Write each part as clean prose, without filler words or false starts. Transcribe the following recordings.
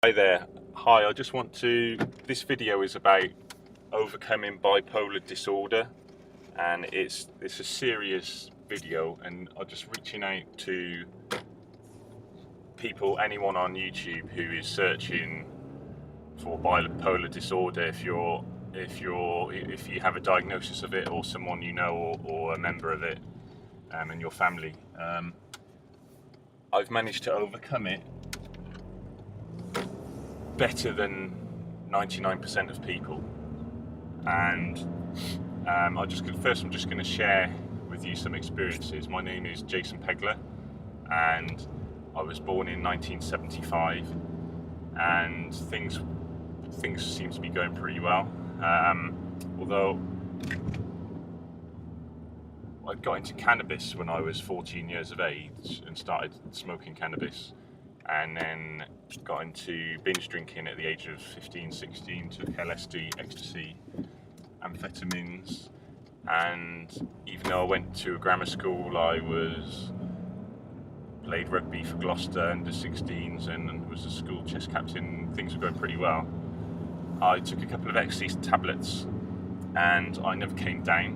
Hi there. Hi, I just want to. This video is about overcoming bipolar disorder, and it's a serious video, and I'm just reaching out to people, anyone on YouTube who is searching for bipolar disorder. If you have a diagnosis of it, or someone you know, or a member of it, in your family, I've managed to overcome it better than 99% of people, and I'm just going to share with you some experiences. My name is Jason Pegler, and I was born in 1975, and things seem to be going pretty well. Although I got into cannabis when I was 14 years of age and started smoking cannabis, and then got into binge drinking at the age of 15, 16, took LSD, ecstasy, amphetamines, and even though I went to a grammar school, I played rugby for Gloucester under 16s and was a school chess captain. Things were going pretty well. I took a couple of ecstasy tablets and I never came down,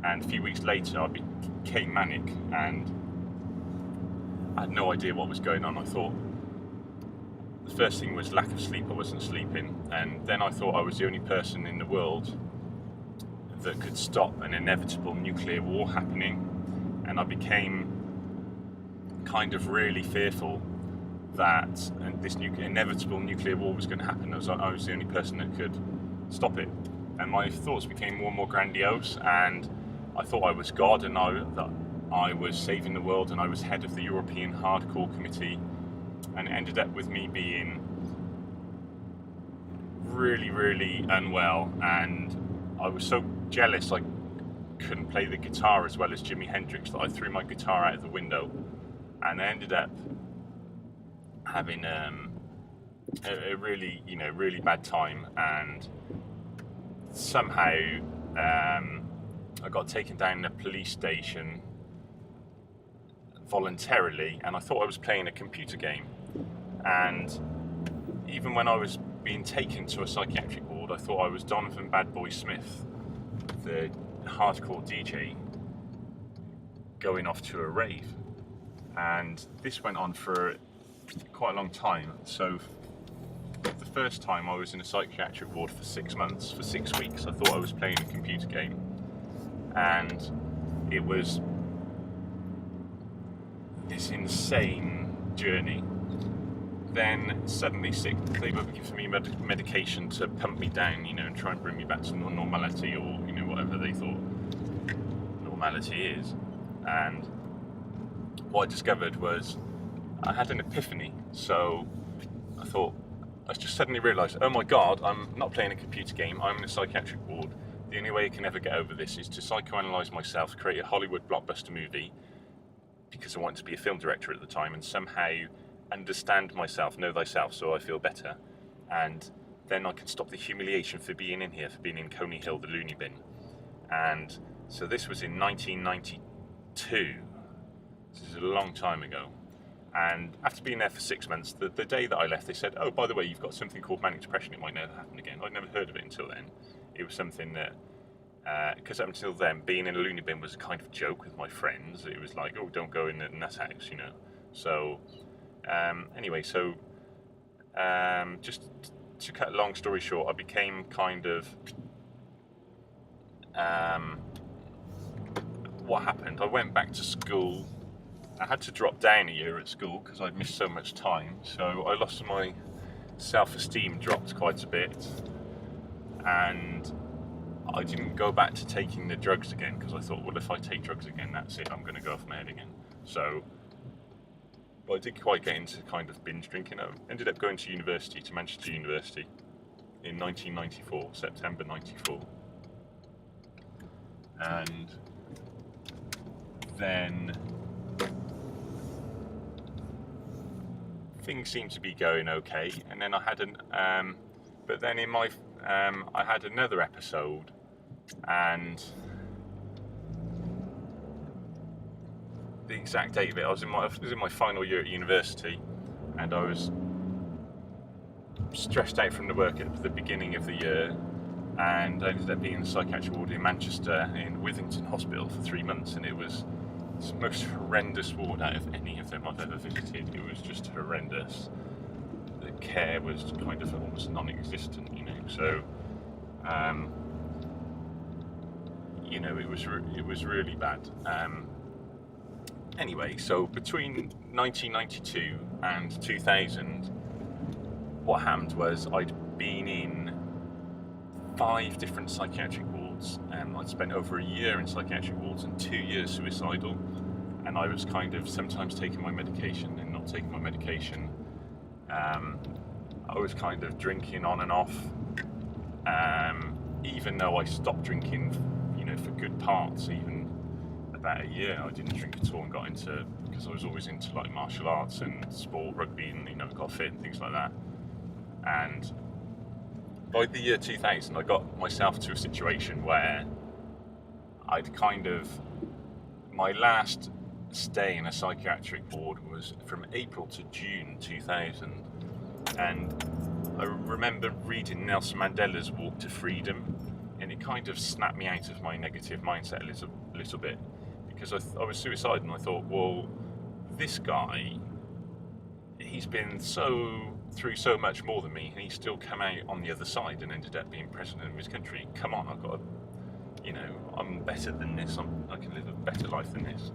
and a few weeks later I became manic and I had no idea what was going on. I thought the first thing was lack of sleep. I wasn't sleeping, and then I thought I was the only person in the world that could stop an inevitable nuclear war happening, and I became kind of really fearful that this inevitable nuclear war was going to happen. I was the only person that could stop it, and my thoughts became more and more grandiose, and I thought I was God, and that I was saving the world, and I was head of the European Hardcore Committee, and it ended up with me being really, really unwell, and I was so jealous I couldn't play the guitar as well as Jimi Hendrix that I threw my guitar out of the window, and I ended up having a really, really bad time, and somehow I got taken down to a police station voluntarily, and I thought I was playing a computer game. And even when I was being taken to a psychiatric ward, I thought I was Donovan Bad Boy Smith, the hardcore DJ, going off to a rave. And this went on for quite a long time. So the first time I was in a psychiatric ward for 6 months, for 6 weeks, I thought I was playing a computer game, and it was this insane journey. Then suddenly they were giving me medication to pump me down, and try and bring me back to normality, or whatever they thought normality is. And what I discovered was I had an epiphany. So I just suddenly realised, oh my God, I'm not playing a computer game, I'm in a psychiatric ward. The only way I can ever get over this is to psychoanalyse myself, create a Hollywood blockbuster movie, because I wanted to be a film director at the time, and somehow understand myself, know thyself, so I feel better, and then I can stop the humiliation for being in here, for being in Coney Hill, the loony bin. And so this was in 1992. This is a long time ago. And after being there for 6 months, the day that I left, they said, oh, by the way, you've got something called manic depression, it might never happen again. I'd never heard of it until then. It was something that, because up until then, being in a loony bin was a kind of joke with my friends. It was like, oh, don't go in the nut house, So anyway, just to cut a long story short, I became kind of, what happened? I went back to school. I had to drop down a year at school because I'd missed so much time. So I lost my self-esteem, dropped quite a bit, and I didn't go back to taking the drugs again, because I thought, well, if I take drugs again, that's it, I'm going to go off my head again. So I did quite get into kind of binge drinking. I ended up going to Manchester University, in 1994, September 94. And then things seemed to be going okay, and then I had but then I had another episode, and the exact date of it, I was in my final year at university, and I was stressed out from the work at the beginning of the year, and I ended up being in a psychiatric ward in Manchester in Withington Hospital for 3 months, and it was the most horrendous ward out of any of them I've ever visited. It was just horrendous. The care was kind of almost non-existent, so it was really bad. Anyway, so between 1992 and 2000, what happened was I'd been in 5 different psychiatric wards. I'd spent over a year in psychiatric wards and 2 years suicidal, and I was kind of sometimes taking my medication and not taking my medication. I was kind of drinking on and off, even though I stopped drinking, for good parts. Even about a year, I didn't drink at all and got into, because I was always into like martial arts and sport, rugby, and got fit and things like that. And by the year 2000, I got myself to a situation where I'd my last stay in a psychiatric ward was from April to June 2000, and I remember reading Nelson Mandela's Walk to Freedom, and it kind of snapped me out of my negative mindset a little bit, because I was suicidal, and I thought, well, this guy, he's been through so much more than me, and he's still come out on the other side and ended up being president of his country. Come on, I've got to, I'm better than this. I can live a better life than this.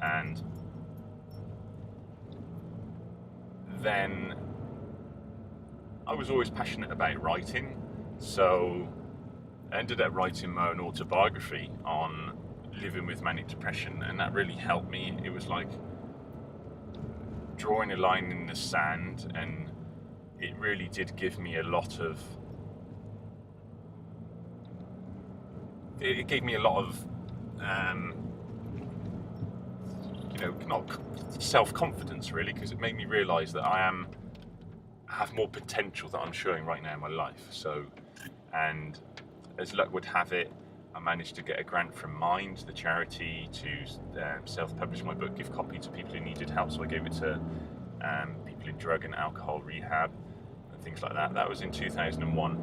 And then I was always passionate about writing, so I ended up writing my own autobiography on living with manic depression, and that really helped me. It was like drawing a line in the sand, and it really did give me a lot of not self-confidence really, because it made me realise that I have more potential that I'm showing right now in my life. So, and as luck would have it, I managed to get a grant from Mind, the charity, to self-publish my book, give copy to people who needed help. So I gave it to people in drug and alcohol rehab and things like that. That was in 2001.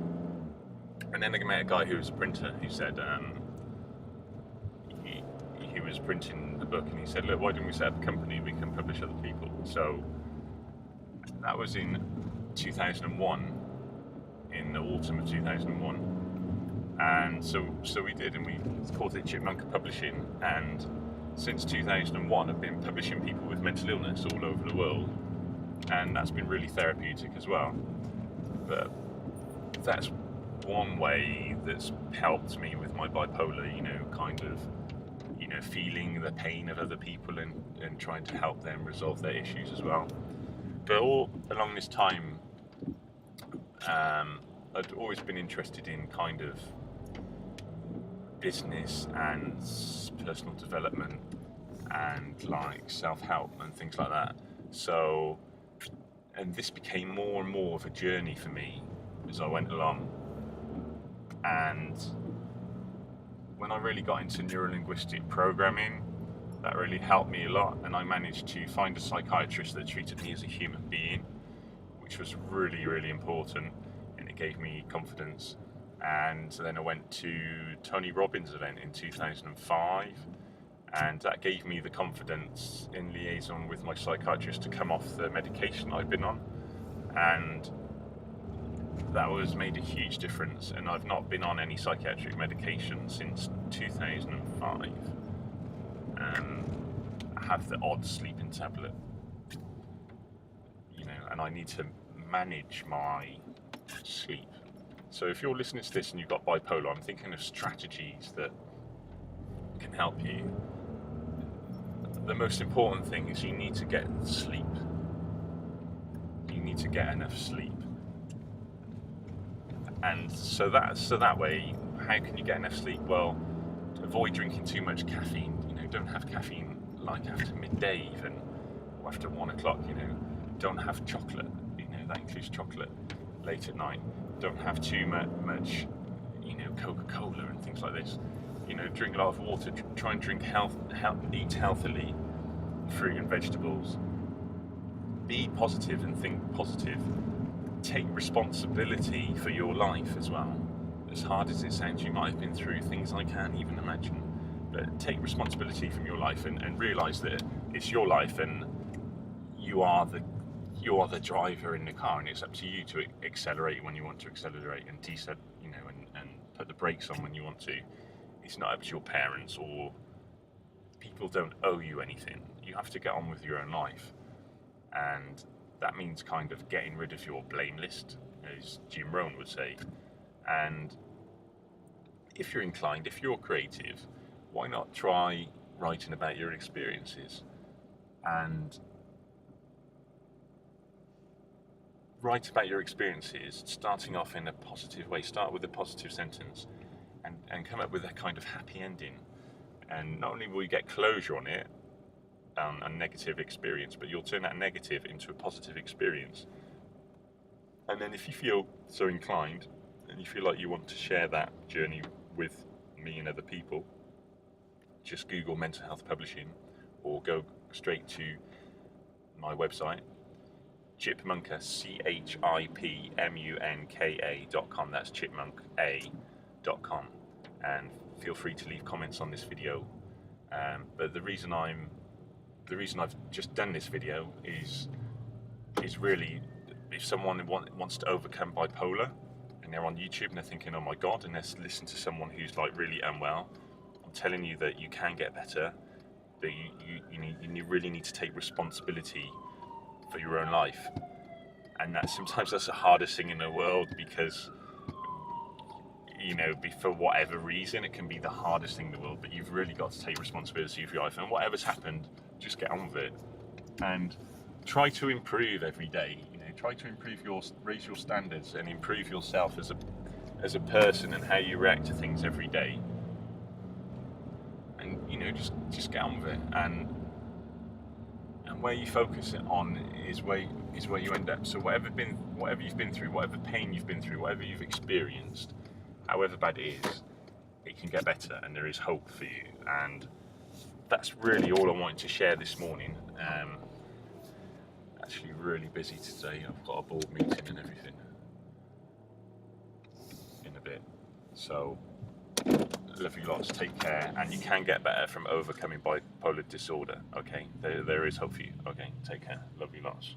And then I met a guy who was a printer who said he was printing the book, and he said, look, why don't we set up a company, we can publish other people. So that was in 2001, in the autumn of 2001. And so we did, and we called it Chipmunk Publishing, and since 2001 I've been publishing people with mental illness all over the world, and that's been really therapeutic as well. But that's one way that's helped me with my bipolar, feeling the pain of other people and trying to help them resolve their issues as well. But all along this time, I'd always been interested in kind of business and personal development and like self-help and things like that. So, and this became more and more of a journey for me as I went along. And when I really got into neuro-linguistic programming, that really helped me a lot, and I managed to find a psychiatrist that treated me as a human being, which was really, really important, and it gave me confidence. And then I went to Tony Robbins' event in 2005, and that gave me the confidence in liaison with my psychiatrist to come off the medication I'd been on, and that made a huge difference. And I've not been on any psychiatric medication since 2005. I have the odd sleeping tablet, and I need to manage my sleep. So if you're listening to this and you've got bipolar, I'm thinking of strategies that can help you. The most important thing is you need to get sleep. You need to get enough sleep. And so that way, how can you get enough sleep? Well, avoid drinking too much caffeine. Don't have caffeine like after midday even, or after 1 o'clock. Don't have chocolate. That includes chocolate late at night. Don't have too much, Coca-Cola and things like this. Drink a lot of water. Try and drink eat healthily, fruit and vegetables. Be positive and think positive. take responsibility for your life as well. As hard as it sounds, you might have been through things I can't even imagine, but take responsibility from your life and realise that it's your life and you are the driver in the car, and it's up to you to accelerate when you want to accelerate and and put the brakes on when you want to. It's not up to your parents, or people don't owe you anything. You have to get on with your own life, and that means kind of getting rid of your blame list, as Jim Rohn would say. And if you're inclined, if you're creative, why not try writing about your experiences and write about your experiences, starting off in a positive way. Start with a positive sentence and come up with a kind of happy ending. And not only will you get closure on it, a negative experience, but you'll turn that negative into a positive experience. And then if you feel so inclined and you feel like you want to share that journey with me and other people, just Google mental health publishing or go straight to my website, Chipmunka, CHIPMUNKA.com. That's chipmunka.com, and feel free to leave comments on this video. But the reason I've just done this video is really, if someone wants to overcome bipolar and they're on YouTube and they're thinking, oh my god, and they're listening to someone who's like really unwell, I'm telling you that you can get better. That you really need to take responsibility for your own life, and sometimes that's the hardest thing in the world, because for whatever reason it can be the hardest thing in the world, but you've really got to take responsibility for your life, and whatever's happened, just get on with it and try to improve every day. Try to raise your standards and improve yourself as a person and how you react to things every day, and just get on with it. And where you focus it on is where you end up. So whatever you've been through, whatever pain you've been through, whatever you've experienced, however bad it is, it can get better, and there is hope for you. And that's really all I wanted to share this morning. Actually really busy today. I've got a board meeting and everything in a bit. So love you lots, take care, and you can get better from overcoming bipolar disorder, okay? There is hope for you, okay? Take care, love you lots.